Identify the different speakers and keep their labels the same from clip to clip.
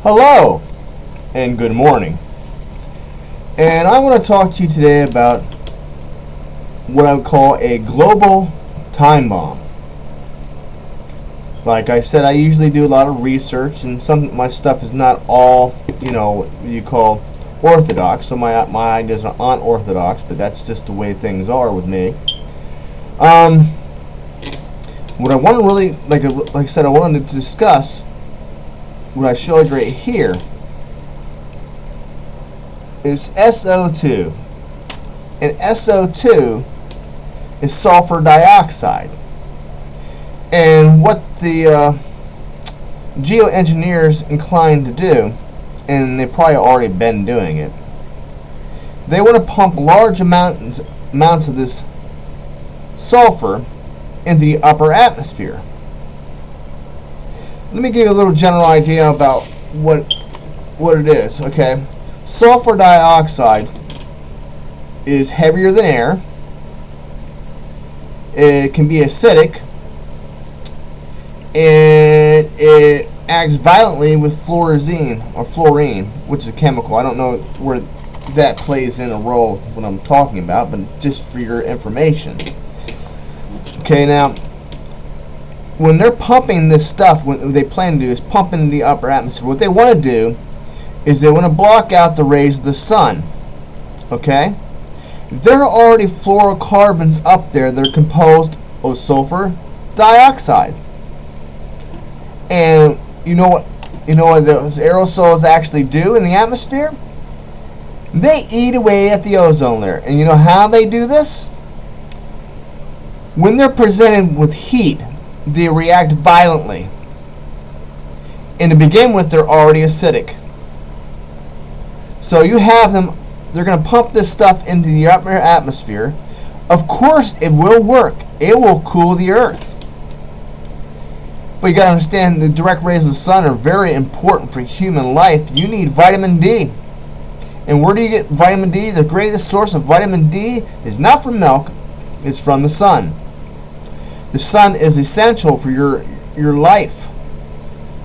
Speaker 1: Hello and good morning. And I want to talk to you today about what I would call a global time bomb. Like I said, I usually do a lot of research, and some of my stuff is not all, what you call orthodox. So my ideas are unorthodox, but that's just the way things are with me. What I want to really, like I said, I wanted to discuss what I showed right here is SO2. And SO2 is sulfur dioxide. And what the geoengineers inclined to do, and they've probably already been doing it, they want to pump large amounts of this sulfur into the upper atmosphere. Let me give you a little general idea about what it is. Okay, sulfur dioxide is heavier than air. It can be acidic, and it acts violently with fluorescein or fluorine, which is a chemical. I don't know where that plays in a role when I'm talking about, but just for your information. Okay, now, when they're pumping this stuff, what they plan to do is pump into the upper atmosphere. What they want to do is they want to block out the rays of the sun. Okay? There are already fluorocarbons up there that are composed of sulfur dioxide. And you know what those aerosols actually do in the atmosphere? They eat away at the ozone layer. And you know how they do this? When they're presented with heat, they react violently. And to begin with, they're already acidic. So you have them, they're going to pump this stuff into the upper atmosphere. Of course, it will work. It will cool the earth. But you got to understand, the direct rays of the sun are very important for human life. You need vitamin D. And where do you get vitamin D? The greatest source of vitamin D is not from milk, it's from the sun. The sun is essential for your life.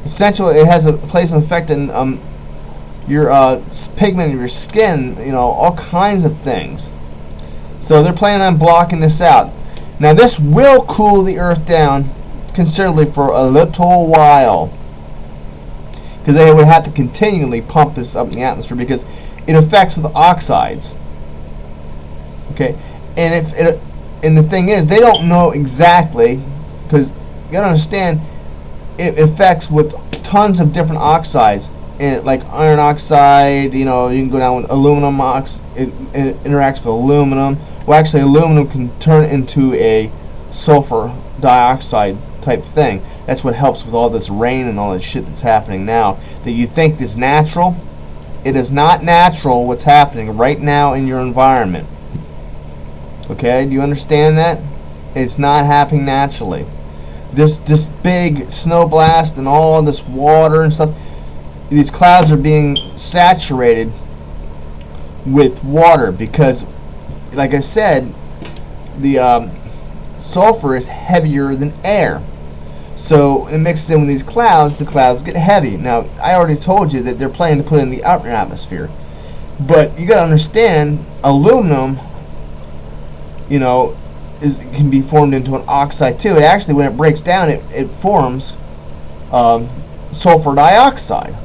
Speaker 1: Essential. It has a plays an effect in your pigment of your skin. All kinds of things. So they're planning on blocking this out. Now this will cool the earth down considerably for a little while, because they would have to continually pump this up in the atmosphere because it affects with oxides. Okay, and the thing is, they don't know exactly, because you gotta understand, it affects with tons of different oxides, and like iron oxide. You can go down with aluminum it interacts with aluminum. Well, actually, aluminum can turn into a sulfur dioxide type thing. That's what helps with all this rain and all this shit that's happening now. That you think is natural, it is not natural. What's happening right now in your environment. Okay, do you understand that? It's not happening naturally. This big snow blast and all this water and stuff, these clouds are being saturated with water because, like I said, the sulfur is heavier than air. So it mixes in with these clouds, the clouds get heavy. Now, I already told you that they're planning to put it in the upper atmosphere. But you got to understand, aluminum, can be formed into an oxide too. It actually, when it breaks down, it forms sulfur dioxide.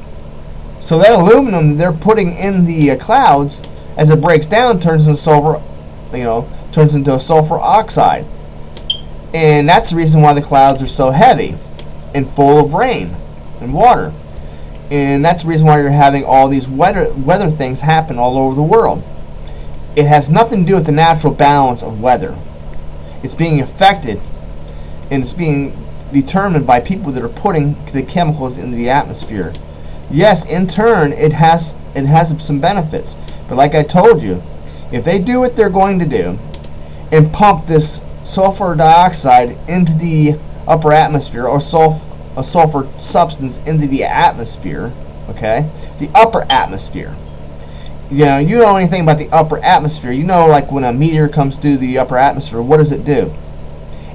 Speaker 1: So that aluminum they're putting in the clouds, as it breaks down, turns into sulfur, turns into a sulfur oxide. And that's the reason why the clouds are so heavy and full of rain and water. And that's the reason why you're having all these weather things happen all over the world. It has nothing to do with the natural balance of weather. It's being affected, and it's being determined by people that are putting the chemicals into the atmosphere. Yes, in turn, it has some benefits. But like I told you, if they do what they're going to do and pump this sulfur dioxide into the upper atmosphere, or a sulfur substance into the atmosphere, okay, the upper atmosphere. You know anything about the upper atmosphere, like when a meteor comes through the upper atmosphere, what does it do?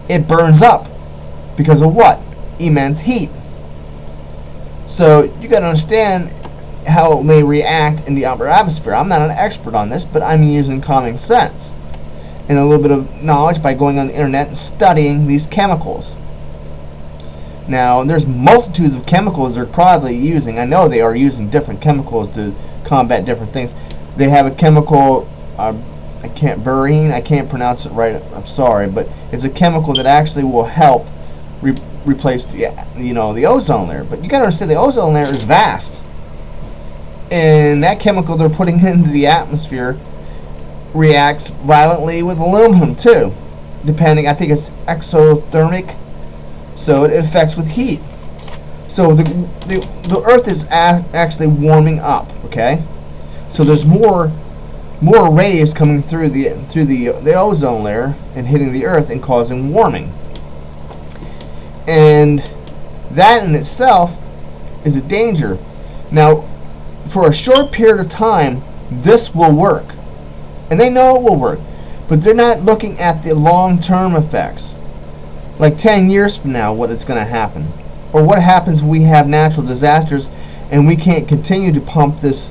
Speaker 1: It burns up. Because of what? Immense heat. So you got to understand how it may react in the upper atmosphere. I'm not an expert on this, but I'm using common sense and a little bit of knowledge by going on the internet and studying these chemicals. Now, there's multitudes of chemicals they're probably using. I know they are using different chemicals to combat different things. They have a chemical, berylene, I can't pronounce it right, I'm sorry, but it's a chemical that actually will help replace the ozone layer. But you got to understand the ozone layer is vast. And that chemical they're putting into the atmosphere reacts violently with aluminum too, depending. I think it's exothermic, so it affects with heat. So the Earth is actually warming up. Okay, so there's more rays coming through the ozone layer and hitting the Earth and causing warming, and that in itself is a danger. Now, for a short period of time, this will work. And they know it will work. But they're not looking at the long-term effects. Like 10 years from now, what is going to happen. Or what happens when we have natural disasters and we can't continue to pump this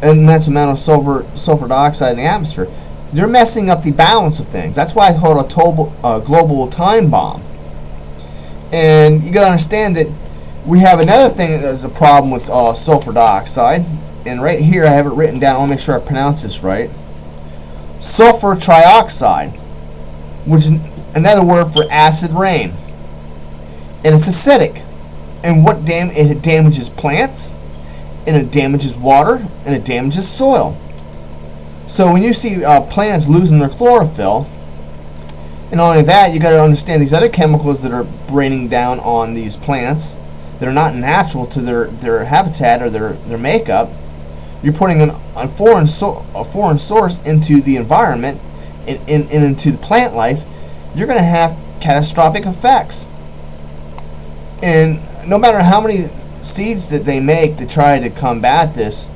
Speaker 1: immense amount of sulfur dioxide in the atmosphere. They're messing up the balance of things. That's why I call it a global time bomb. And you got to understand that we have another thing that's a problem with sulfur dioxide, and right here I have it written down. I'll make sure I pronounce this right. Sulfur trioxide, which is another word for acid rain, and it's acidic. And it damages plants, and it damages water, and it damages soil. So when you see plants losing their chlorophyll, and not only that, you got to understand these other chemicals that are raining down on these plants that are not natural to their habitat or their makeup. You're putting a foreign source into the environment and into the plant life. You're going to have catastrophic effects. And no matter how many seeds that they make to try to combat this,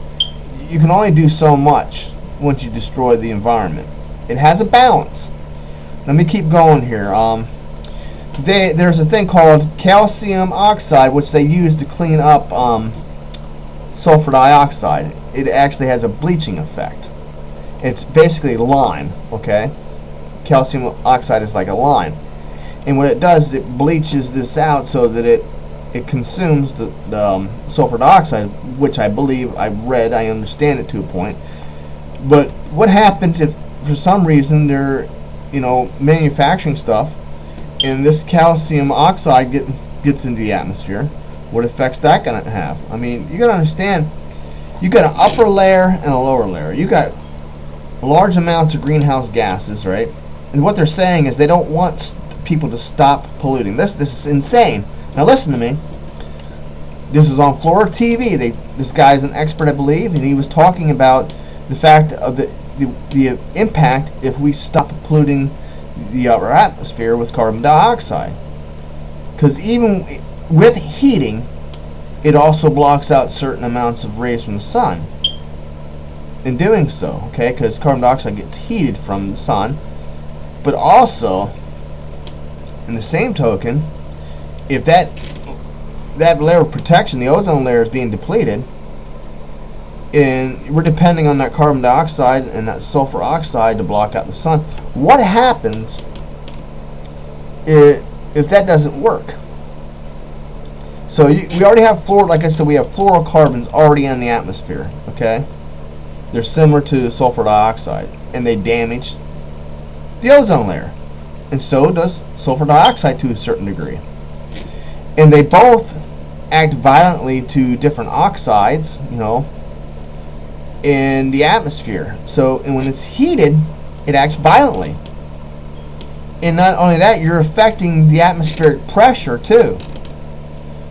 Speaker 1: you can only do so much once you destroy the environment. It has a balance. Let me keep going here. There's a thing called calcium oxide, which they use to clean up sulfur dioxide. It actually has a bleaching effect. It's basically lime, okay? Calcium oxide is like a lime. And what it does is it bleaches this out so that it consumes the sulfur dioxide, which I believe, I understand it to a point. But what happens if, for some reason, they're manufacturing stuff, and this calcium oxide gets into the atmosphere? What effects that going to have? I mean, you got to understand, you got an upper layer and a lower layer. You got large amounts of greenhouse gases, right? And what they're saying is they don't want people to stop polluting. This is insane. Now listen to me. This is on Florida TV. This guy's an expert, I believe, and he was talking about the fact of the impact if we stop polluting the upper atmosphere with carbon dioxide. Because even with heating, it also blocks out certain amounts of rays from the sun. In doing so, okay, because carbon dioxide gets heated from the sun, but also, in the same token, if that layer of protection, the ozone layer, is being depleted, and we're depending on that carbon dioxide and that sulfur oxide to block out the sun, what happens if that doesn't work? So we already have like I said, we have fluorocarbons already in the atmosphere, okay? They're similar to sulfur dioxide, and they damage the ozone layer. And so does sulfur dioxide to a certain degree. And they both act violently to different oxides, in the atmosphere. And when it's heated, it acts violently. And not only that, you're affecting the atmospheric pressure too.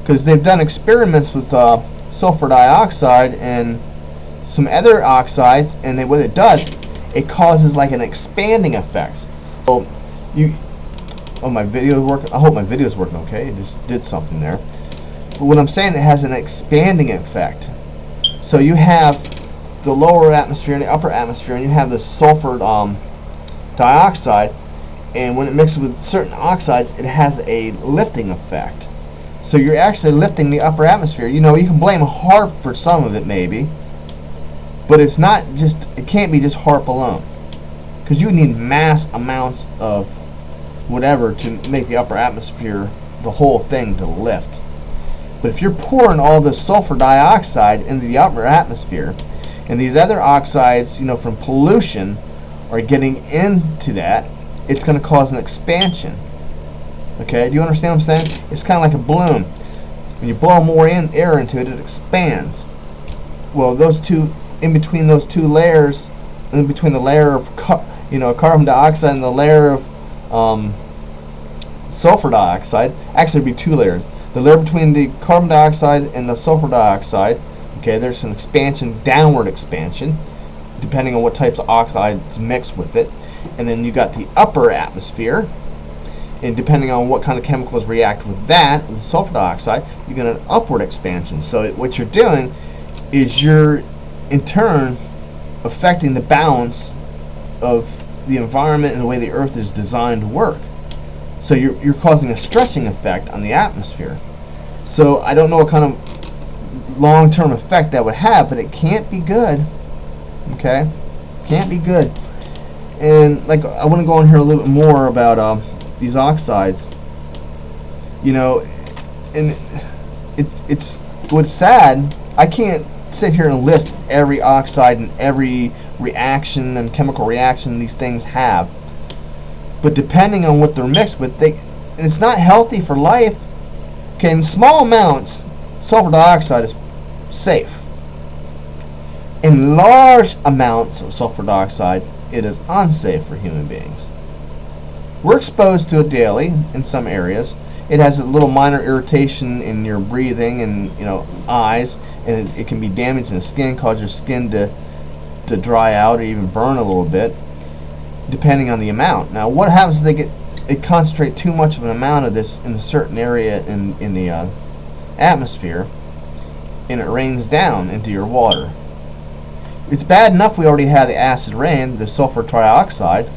Speaker 1: Because they've done experiments with sulfur dioxide and some other oxides, and what it does, it causes like an expanding effect. So my video working. I hope my video is working okay. It just did something there. But what I'm saying, it has an expanding effect. So you have the lower atmosphere and the upper atmosphere, and you have the sulfur dioxide, and when it mixes with certain oxides, it has a lifting effect. So you're actually lifting the upper atmosphere. You know, you can blame HAARP for some of it maybe, but it's not just, it can't be just HAARP alone, because you need mass amounts of whatever to make the upper atmosphere, the whole thing, to lift. But if you're pouring all this sulfur dioxide into the upper atmosphere, and these other oxides, you know, from pollution are getting into that, it's going to cause an expansion. Okay, do you understand what I'm saying? It's kind of like a balloon. When you blow more air into it, it expands. Well, those two, in between those two layers, in between the layer of carbon dioxide and the layer of sulfur dioxide, actually it'd be two layers. The layer between the carbon dioxide and the sulfur dioxide, okay, there's an expansion, downward expansion, depending on what types of oxides mixed with it. And then you got the upper atmosphere, and depending on what kind of chemicals react with that, with the sulfur dioxide, you get an upward expansion. So what you're doing is you're, in turn, affecting the balance of the environment and the way the Earth is designed to work. So you're causing a stretching effect on the atmosphere. So I don't know what kind of long-term effect that would have, but it can't be good. Okay? Can't be good. And like, I want to go on here a little bit more about these oxides. You know, and it's what's sad, I can't sit here and list every oxide and every reaction and chemical reaction these things have. But depending on what they're mixed with, and it's not healthy for life. Okay, in small amounts, sulfur dioxide is safe. In large amounts of sulfur dioxide, it is unsafe for human beings. We're exposed to it daily in some areas. It has a little minor irritation in your breathing and, you know, eyes, and it can be damaging the skin, cause your skin to dry out or even burn a little bit, depending on the amount. Now, what happens if they concentrate too much of an amount of this in a certain area in the atmosphere, and it rains down into your water? It's bad enough we already have the acid rain, the sulfur trioxide.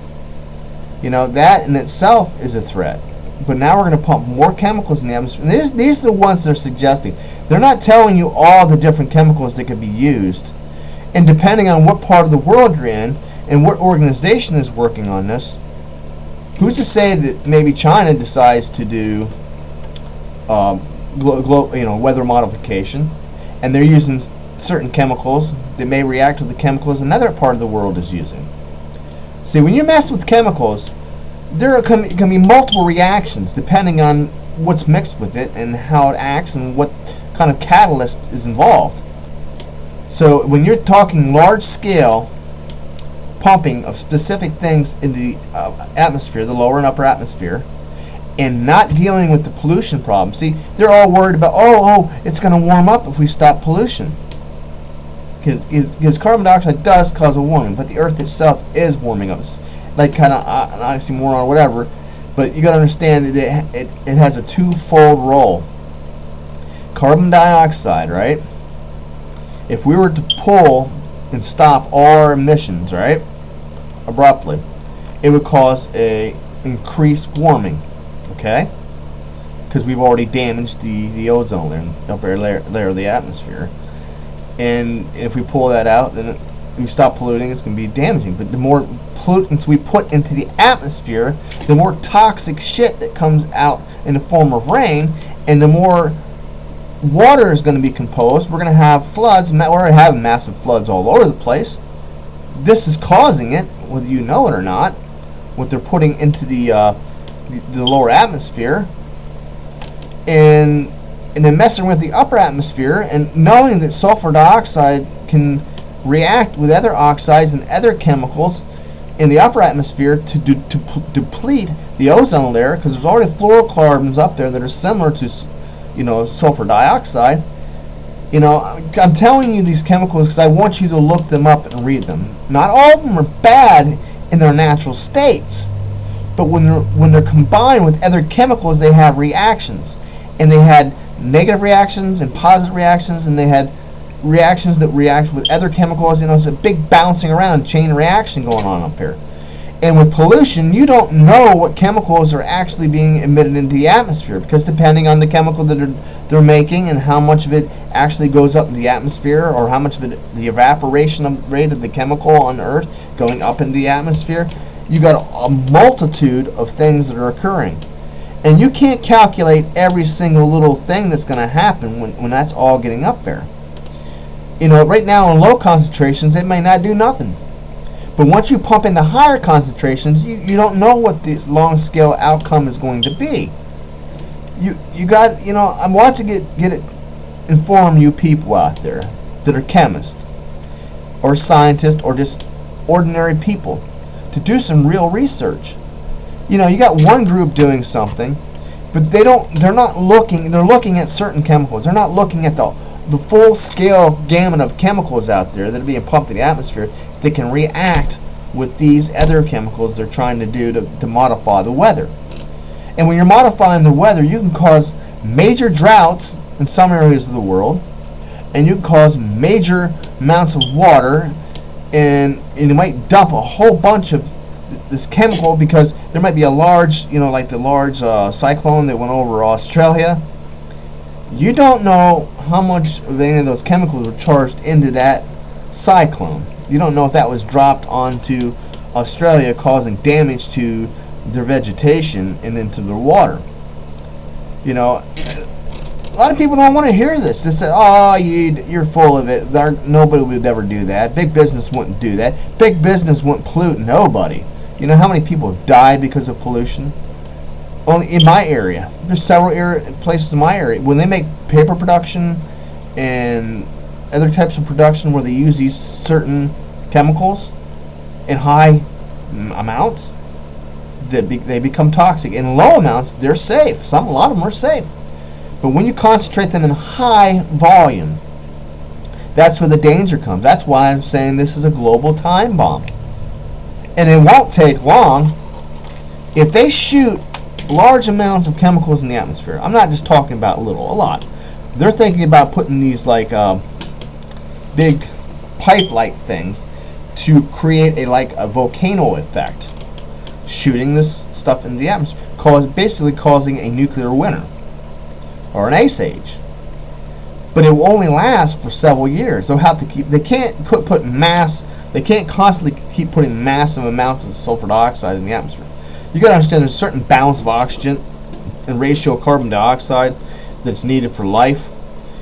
Speaker 1: You know, that in itself is a threat. But now we're going to pump more chemicals in the atmosphere. And these are the ones they're suggesting. They're not telling you all the different chemicals that could be used. And depending on what part of the world you're in and what organization is working on this, who's to say that maybe China decides to do weather modification, and they're using certain chemicals that may react with the chemicals another part of the world is using. See, when you mess with chemicals, there can be multiple reactions depending on what's mixed with it and how it acts and what kind of catalyst is involved. So when you're talking large-scale pumping of specific things in the atmosphere, the lower and upper atmosphere, and not dealing with the pollution problem. See, they're all worried about, it's going to warm up if we stop pollution. Because carbon dioxide does cause a warming, but the Earth itself is warming up. It's like kind of an oxymoron or whatever, but you got to understand that it has a twofold role. Carbon dioxide, right? If we were to pull and stop all our emissions, right, abruptly, it would cause a increased warming, okay? Because we've already damaged the ozone layer, the upper layer of the atmosphere. And if we pull that out, then we stop polluting, it's going to be damaging. But the more pollutants we put into the atmosphere, the more toxic shit that comes out in the form of rain, and the more water is going to be composed. We're going to have floods. We're already having massive floods all over the place. This is causing it, whether you know it or not, what they're putting into the lower atmosphere. And then messing with the upper atmosphere, and knowing that sulfur dioxide can react with other oxides and other chemicals in the upper atmosphere to deplete the ozone layer, because there's already fluorocarbons up there that are similar to, sulfur dioxide. I'm telling you these chemicals because I want you to look them up and read them. Not all of them are bad in their natural states, but when they're combined with other chemicals, they have reactions, and they had negative reactions and positive reactions, and they had reactions that react with other chemicals. It's a big bouncing around chain reaction going on up here. And with pollution, you don't know what chemicals are actually being emitted into the atmosphere, because depending on the chemical that they're making and how much of it actually goes up in the atmosphere, or how much of it, the evaporation rate of the chemical on Earth going up into the atmosphere, you got a multitude of things that are occurring. And you can't calculate every single little thing that's going to happen when that's all getting up there. You know, right now in low concentrations, it may not do nothing. But once you pump into higher concentrations, you don't know what the long-scale outcome is going to be. You got, you know, I want to inform you people out there that are chemists or scientists or just ordinary people to do some real research. You know, you got one group doing something, but they're looking at certain chemicals. They're not looking at the full-scale gamut of chemicals out there that are being pumped in the atmosphere that can react with these other chemicals they're trying to do to modify the weather. And when you're modifying the weather, you can cause major droughts in some areas of the world, and you can cause major amounts of water, and you might dump a whole bunch of this chemical because there might be a large, you know, like the large cyclone that went over Australia. You don't know how much of any of those chemicals were charged into that cyclone. You don't know if that was dropped onto Australia, causing damage to their vegetation and into their water. You know, a lot of people don't want to hear this. They say, "Oh, you're full of it. Nobody would ever do that. Big business wouldn't do that. Big business wouldn't pollute nobody." You know how many people have died because of pollution? Only in my area. There's several places in my area. When they make paper production and other types of production where they use these certain chemicals in high amounts, they become toxic. In low amounts, they're safe. A lot of them are safe. But when you concentrate them in high volume, that's where the danger comes. That's why I'm saying this is a global time bomb. And it won't take long. If they shoot large amounts of chemicals in the atmosphere, I'm not just talking about a lot. They're thinking about putting these like big pipe-like things to create a volcano effect, shooting this stuff into the atmosphere, basically causing a nuclear winter or an ice age. But it will only last for several years. They'll have to keep. They can't They can't constantly keep putting massive amounts of sulfur dioxide in the atmosphere. You got to understand there's a certain balance of oxygen and ratio of carbon dioxide that's needed for life.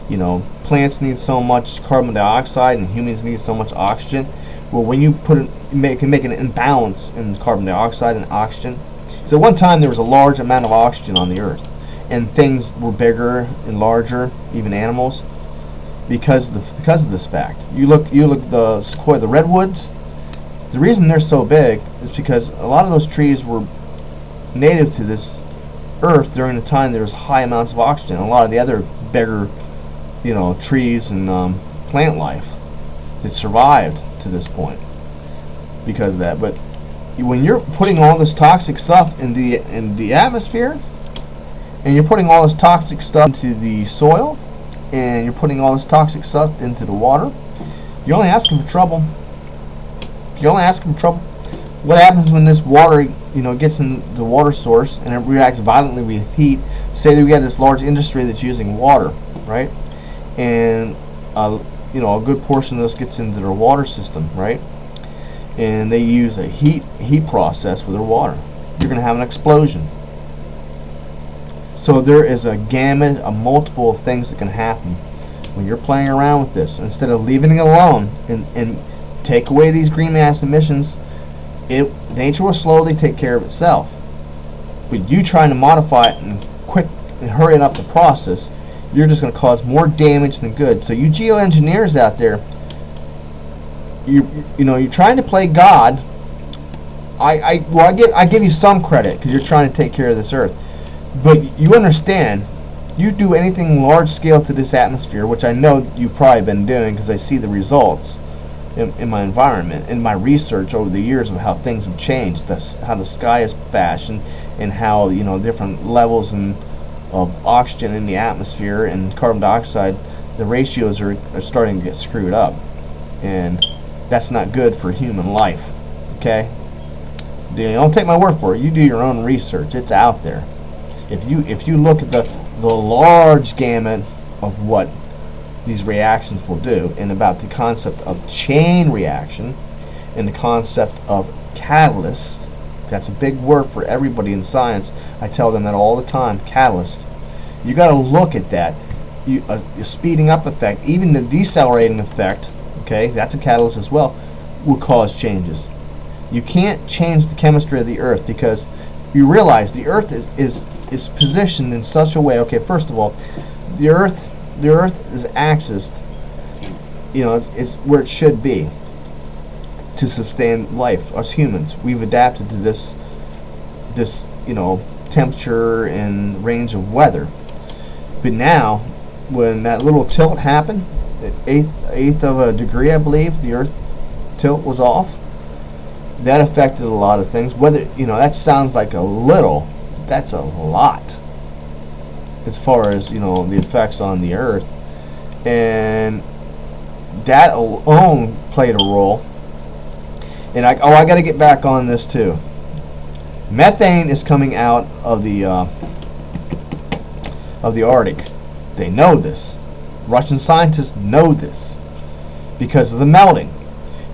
Speaker 1: You know, plants need so much carbon dioxide and humans need so much oxygen. Well, when you can make an imbalance in carbon dioxide and oxygen. So at one time there was a large amount of oxygen on the Earth, and things were bigger and larger, even animals, because of this fact. You look the sequoia, the redwoods. The reason they're so big is because a lot of those trees were native to this Earth during the time there was high amounts of oxygen. A lot of the other bigger, you know, trees and plant life that survived to this point because of that. But when you're putting all this toxic stuff in the atmosphere, and you're putting all this toxic stuff into the soil, and you're putting all this toxic stuff into the water, you're only asking for trouble. You're only asking for trouble. What happens when this water, you know, gets in the water source and it reacts violently with heat? Say that we got this large industry that's using water, right? And you know, a good portion of this gets into their water system, right? And they use a heat process with their water. You're going to have an explosion. So there is a gamut, a multiple of things that can happen when you're playing around with this. Instead of leaving it alone and take away these greenhouse emissions, nature will slowly take care of itself. But you trying to modify it and hurrying up the process, you're just going to cause more damage than good. So you geoengineers out there, you're trying to play God. I give you some credit because you're trying to take care of this Earth. But you understand, you do anything large scale to this atmosphere, which I know you've probably been doing because I see the results in my environment, in my research over the years of how things have changed, how the sky is fashioned, and how, you know, different levels of oxygen in the atmosphere and carbon dioxide, the ratios are starting to get screwed up, and that's not good for human life. Okay, Don't take my word for it. You do your own research. It's out there. If you look at the large gamut of what these reactions will do, and about the concept of chain reaction and the concept of catalyst, that's a big word for everybody in science. I tell them that all the time. Catalyst. You got to look at that. A speeding up effect, even the decelerating effect, okay, that's a catalyst as well, will cause changes. You can't change the chemistry of the Earth, because you realize the Earth is positioned in such a way. Okay, first of all, the Earth's axis, it's where it should be to sustain life. Us humans, we've adapted to this temperature and range of weather. But now, when that little tilt happened, eighth of a degree, I believe, the Earth tilt was off. That affected a lot of things. Whether that sounds like a little, that's a lot as far as the effects on the Earth, and that alone played a role. And I got to get back on this too. Methane is coming out of the Arctic. They know this. Russian scientists know this because of the melting.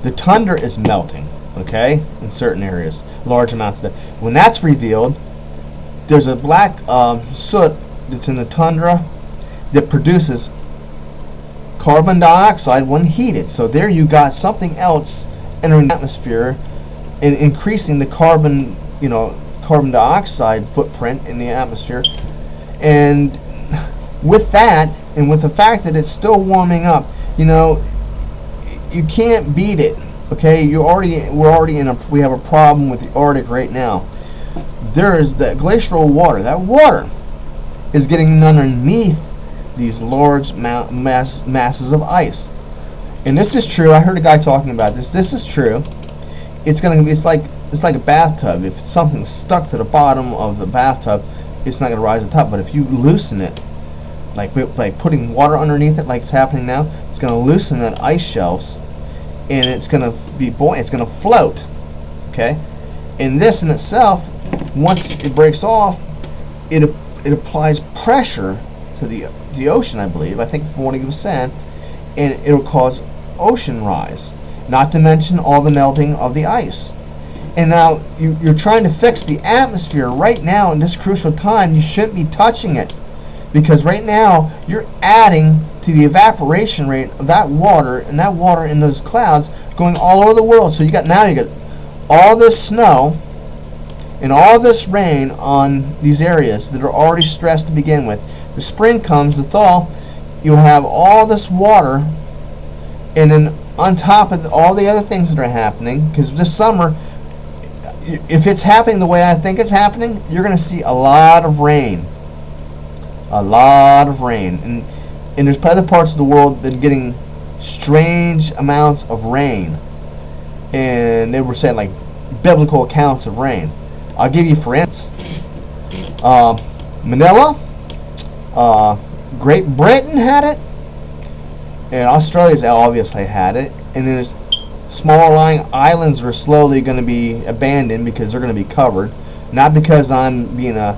Speaker 1: The tundra is melting, okay, in certain areas, large amounts of that. When that's revealed, there's a black soot that's in the tundra that produces carbon dioxide when heated. So there you got something else entering the atmosphere and increasing the carbon dioxide footprint in the atmosphere. And with that, and with the fact that it's still warming up, you can't beat it. Okay, we have a problem with the Arctic right now. There is the glacial water. That water is getting underneath these large masses of ice. And this is true. I heard a guy talking about this. This is true. It's like a bathtub. If something's stuck to the bottom of the bathtub, it's not going to rise to the top. But if you loosen it, like putting water underneath it, like it's happening now, it's going to loosen that ice shelves, and it's going to be buoyant. It's going to float. Okay, and this in itself, once it breaks off, it applies pressure to the ocean. I believe. I think from what he was saying, and it'll cause ocean rise. Not to mention all the melting of the ice. And now you're trying to fix the atmosphere right now in this crucial time. You shouldn't be touching it, because right now you're adding to the evaporation rate of that water, and that water in those clouds going all over the world. So you got all this snow and all this rain on these areas that are already stressed to begin with. The spring comes, the thaw, you'll have all this water, and then on top of all the other things that are happening, because this summer, if it's happening the way I think it's happening, you're going to see a lot of rain. A lot of rain. And there's other parts of the world that are getting strange amounts of rain. And they were saying like biblical accounts of rain. I'll give you for instance. Manila, Great Britain had it. And Australia's obviously had it. And then there's small islands are slowly going to be abandoned because they're going to be covered. Not because I'm being a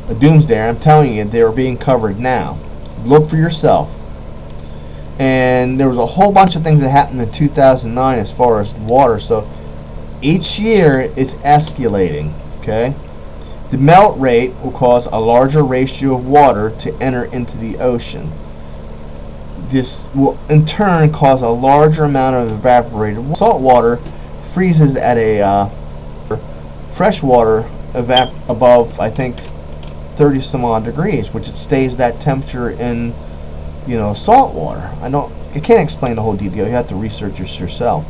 Speaker 1: doomsdayer. I'm telling you, they're being covered now. Look for yourself. And there was a whole bunch of things that happened in 2009 as far as water. So each year it's escalating. Okay, the melt rate will cause a larger ratio of water to enter into the ocean. This will in turn cause a larger amount of evaporated water. Salt water freezes at a fresh water above, I think, 30 some odd degrees, which it stays that temperature in salt water. I can't explain the whole detail. You have to research this yourself.